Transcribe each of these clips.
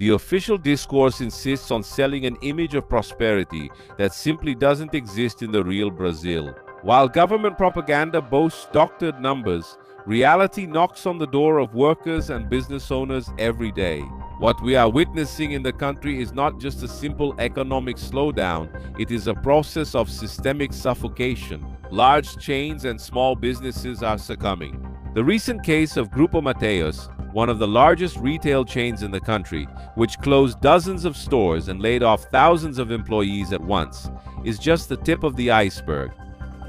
The official discourse insists on selling an image of prosperity that simply doesn't exist in the real Brazil. While government propaganda boasts doctored numbers, reality knocks on the door of workers and business owners every day. What we are witnessing in the country is not just a simple economic slowdown, it is a process of systemic suffocation. Large chains and small businesses are succumbing. The recent case of Grupo Mateus, one of the largest retail chains in the country, which closed dozens of stores and laid off thousands of employees at once, is just the tip of the iceberg.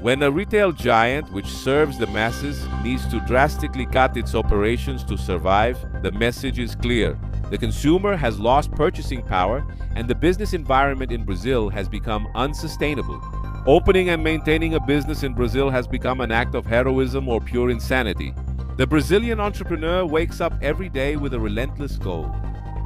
When a retail giant which serves the masses needs to drastically cut its operations to survive, the message is clear. The consumer has lost purchasing power, and the business environment in Brazil has become unsustainable. Opening and maintaining a business in Brazil has become an act of heroism or pure insanity. The Brazilian entrepreneur wakes up every day with a relentless goal: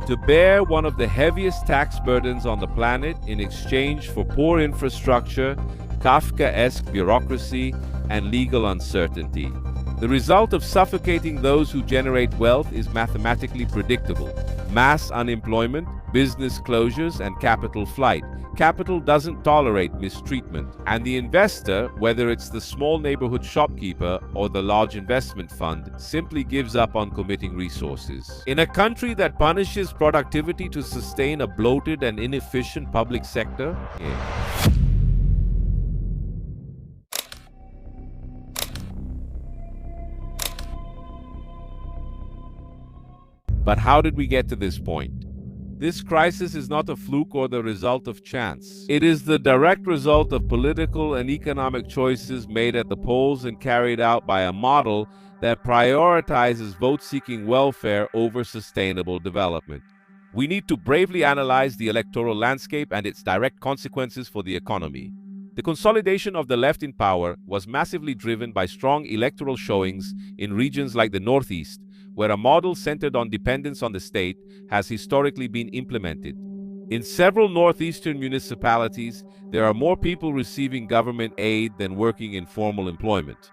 to bear one of the heaviest tax burdens on the planet in exchange for poor infrastructure, Kafkaesque bureaucracy, and legal uncertainty. The result of suffocating those who generate wealth is mathematically predictable: mass unemployment, business closures, and capital flight. Capital doesn't tolerate mistreatment, and the investor, whether it's the small neighborhood shopkeeper or the large investment fund, simply gives up on committing resources. In a country that punishes productivity to sustain a bloated and inefficient public sector, But how did we get to this point? This crisis is not a fluke or the result of chance. It is the direct result of political and economic choices made at the polls and carried out by a model that prioritizes vote-seeking welfare over sustainable development. We need to bravely analyze the electoral landscape and its direct consequences for the economy. The consolidation of the left in power was massively driven by strong electoral showings in regions like the Northeast, where a model centered on dependence on the state has historically been implemented. In several northeastern municipalities, there are more people receiving government aid than working in formal employment.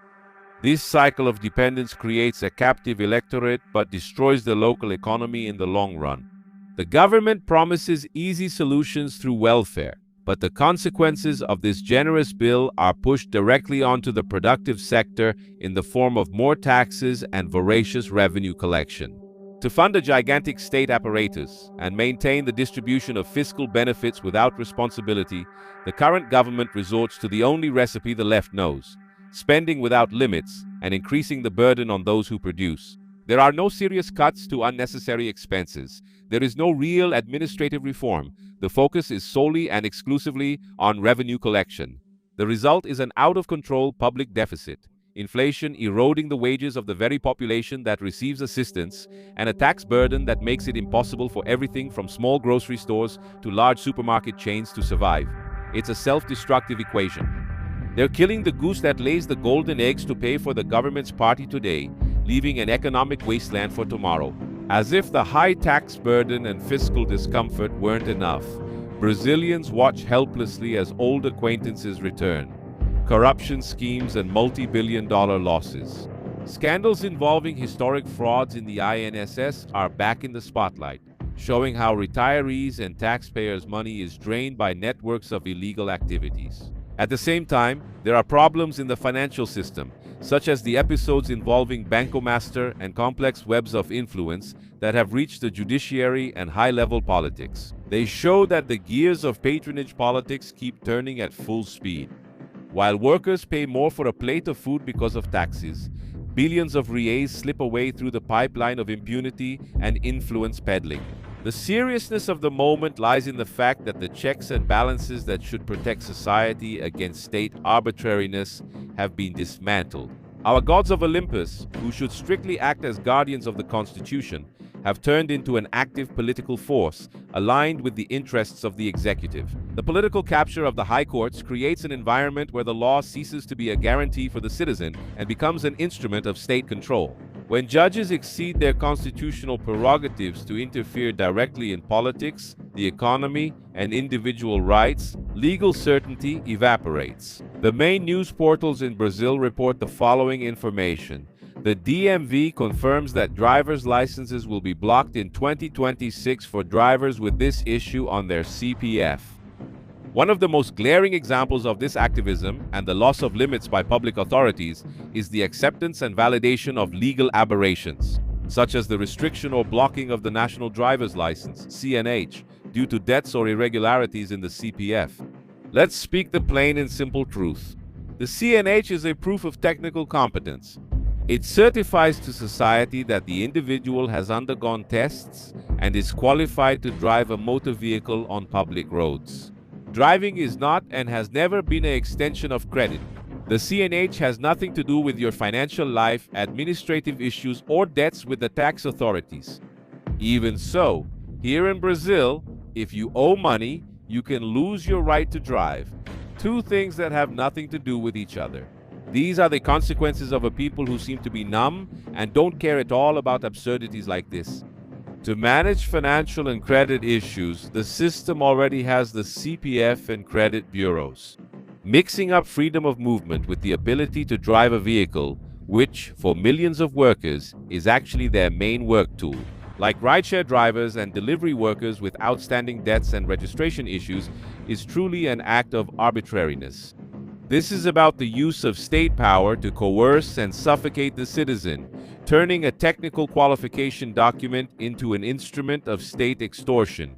This cycle of dependence creates a captive electorate but destroys the local economy in the long run. The government promises easy solutions through welfare, but the consequences of this generous bill are pushed directly onto the productive sector in the form of more taxes and voracious revenue collection. To fund a gigantic state apparatus and maintain the distribution of fiscal benefits without responsibility, the current government resorts to the only recipe the left knows: spending without limits and increasing the burden on those who produce. There are no serious cuts to unnecessary expenses. There is no real administrative reform. The focus is solely and exclusively on revenue collection. The result is an out-of-control public deficit, inflation eroding the wages of the very population that receives assistance, and a tax burden that makes it impossible for everything from small grocery stores to large supermarket chains to survive. It's a self-destructive equation. They're killing the goose that lays the golden eggs to pay for the government's party today, leaving an economic wasteland for tomorrow. As if the high tax burden and fiscal discomfort weren't enough, Brazilians watch helplessly as old acquaintances return: corruption schemes and multi-billion-dollar losses. Scandals involving historic frauds in the INSS are back in the spotlight, showing how retirees and taxpayers' money is drained by networks of illegal activities. At the same time, there are problems in the financial system, such as the episodes involving Banco Master and complex webs of influence that have reached the judiciary and high-level politics. They show that the gears of patronage politics keep turning at full speed. While workers pay more for a plate of food because of taxes, billions of reais slip away through the pipeline of impunity and influence peddling. The seriousness of the moment lies in the fact that the checks and balances that should protect society against state arbitrariness have been dismantled. Our gods of Olympus, who should strictly act as guardians of the Constitution, have turned into an active political force aligned with the interests of the executive. The political capture of the high courts creates an environment where the law ceases to be a guarantee for the citizen and becomes an instrument of state control. When judges exceed their constitutional prerogatives to interfere directly in politics, the economy, and individual rights, legal certainty evaporates. The main news portals in Brazil report the following information. The DMV confirms that driver's licenses will be blocked in 2026 for drivers with this issue on their CPF. One of the most glaring examples of this activism and the loss of limits by public authorities is the acceptance and validation of legal aberrations, such as the restriction or blocking of the National Driver's License, CNH, due to debts or irregularities in the CPF. Let's speak the plain and simple truth. The CNH is a proof of technical competence. It certifies to society that the individual has undergone tests and is qualified to drive a motor vehicle on public roads. Driving is not and has never been an extension of credit. The CNH has nothing to do with your financial life, administrative issues, or debts with the tax authorities. Even so, here in Brazil, if you owe money, you can lose your right to drive. Two things that have nothing to do with each other. These are the consequences of a people who seem to be numb and don't care at all about absurdities like this. To manage financial and credit issues, the system already has the CPF and credit bureaus. Mixing up freedom of movement with the ability to drive a vehicle, which, for millions of workers, is actually their main work tool. Like rideshare drivers and delivery workers with outstanding debts and registration issues, is truly an act of arbitrariness. This is about the use of state power to coerce and suffocate the citizen, turning a technical qualification document into an instrument of state extortion.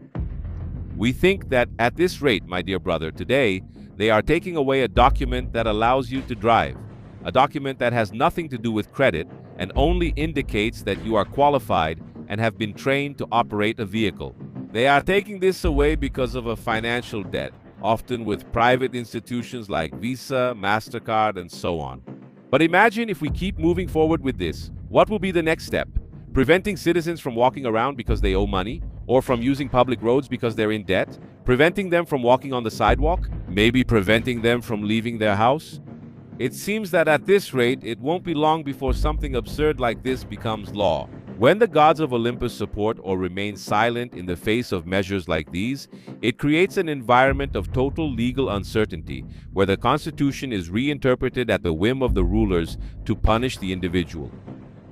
We think that at this rate, my dear brother, today, they are taking away a document that allows you to drive, a document that has nothing to do with credit and only indicates that you are qualified and have been trained to operate a vehicle. They are taking this away because of a financial debt, often with private institutions like Visa, MasterCard, and so on. But imagine if we keep moving forward with this, what will be the next step? Preventing citizens from walking around because they owe money, or from using public roads because they're in debt? Preventing them from walking on the sidewalk? Maybe preventing them from leaving their house? It seems that at this rate, it won't be long before something absurd like this becomes law. When the gods of Olympus support or remain silent in the face of measures like these, it creates an environment of total legal uncertainty, where the Constitution is reinterpreted at the whim of the rulers to punish the individual.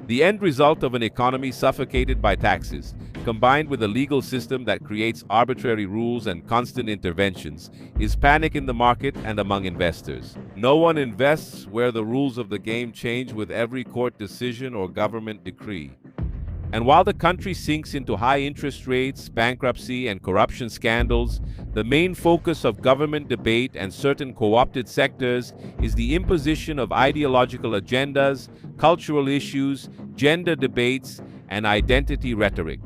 The end result of an economy suffocated by taxes, combined with a legal system that creates arbitrary rules and constant interventions, is panic in the market and among investors. No one invests where the rules of the game change with every court decision or government decree. And while the country sinks into high interest rates, bankruptcy, and corruption scandals, the main focus of government debate and certain co-opted sectors is the imposition of ideological agendas, cultural issues, gender debates, and identity rhetoric.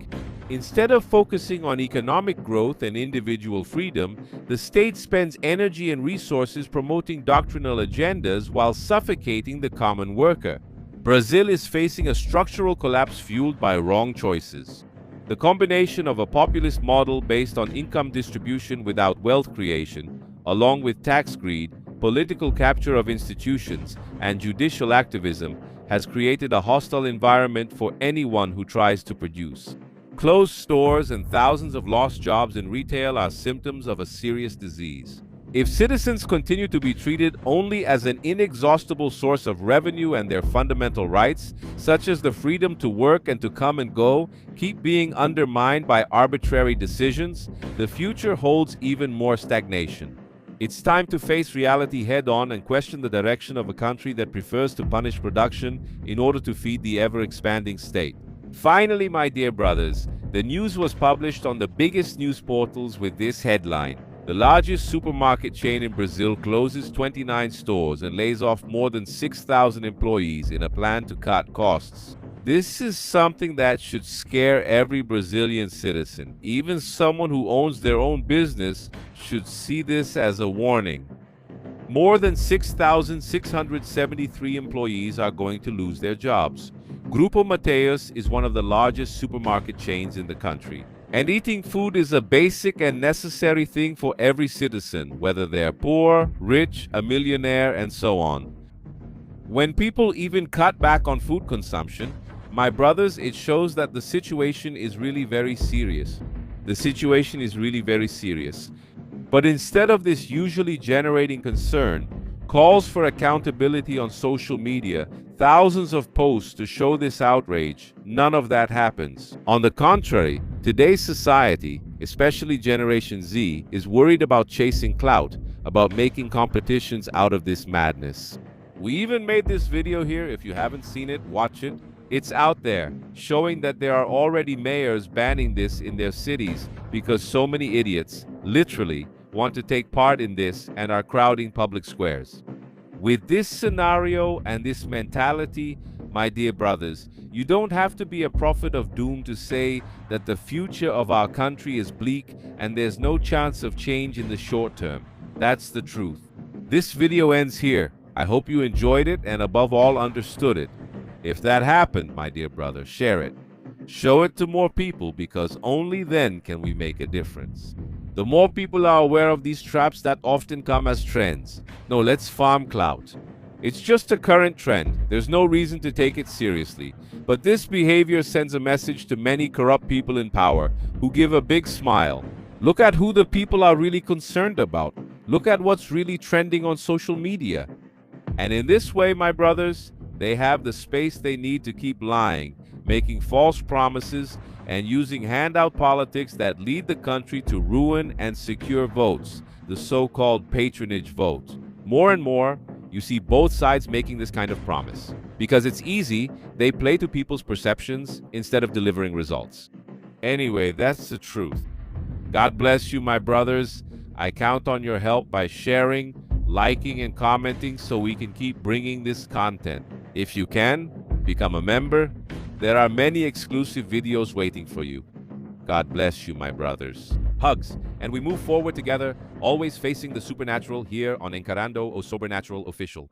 Instead of focusing on economic growth and individual freedom, the state spends energy and resources promoting doctrinal agendas while suffocating the common worker. Brazil is facing a structural collapse fueled by wrong choices. The combination of a populist model based on income distribution without wealth creation, along with tax greed, political capture of institutions, and judicial activism, has created a hostile environment for anyone who tries to produce. Closed stores and thousands of lost jobs in retail are symptoms of a serious disease. If citizens continue to be treated only as an inexhaustible source of revenue and their fundamental rights, such as the freedom to work and to come and go, keep being undermined by arbitrary decisions, the future holds even more stagnation. It's time to face reality head-on and question the direction of a country that prefers to punish production in order to feed the ever-expanding state. Finally, my dear brothers, the news was published on the biggest news portals with this headline: the largest supermarket chain in Brazil closes 29 stores and lays off more than 6,000 employees in a plan to cut costs. This is something that should scare every Brazilian citizen. Even someone who owns their own business should see this as a warning. More than 6,673 employees are going to lose their jobs. Grupo Mateus is one of the largest supermarket chains in the country. And eating food is a basic and necessary thing for every citizen, whether they're poor, rich, a millionaire, and so on. When people even cut back on food consumption, my brothers, it shows that the situation is really very serious. The situation is really very serious. But instead of this usually generating concern, calls for accountability on social media, thousands of posts to show this outrage, none of that happens. On the contrary, today's society, especially Generation Z, is worried about chasing clout, about making competitions out of this madness. We even made this video here. If you haven't seen it, watch it. It's out there, showing that there are already mayors banning this in their cities because so many idiots, literally, want to take part in this and are crowding public squares. With this scenario and this mentality, my dear brothers, you don't have to be a prophet of doom to say that the future of our country is bleak and there's no chance of change in the short term. That's the truth. This video ends here. I hope you enjoyed it and above all understood it. If that happened, my dear brother, share it. Show it to more people because only then can we make a difference. The more people are aware of these traps that often come as trends. No, let's farm clout. It's just a current trend. There's no reason to take it seriously. But this behavior sends a message to many corrupt people in power who give a big smile. Look at who the people are really concerned about. Look at what's really trending on social media. And in this way, my brothers, they have the space they need to keep lying, making false promises, and using handout politics that lead the country to ruin and secure votes, the so-called patronage vote. More and more, you see both sides making this kind of promise. Because it's easy, they play to people's perceptions instead of delivering results. Anyway, that's the truth. God bless you, my brothers. I count on your help by sharing, liking, and commenting so we can keep bringing this content. If you can, become a member. There are many exclusive videos waiting for you. God bless you, my brothers. Hugs, and we move forward together, always facing the supernatural here on Encarando o Sobrenatural Official.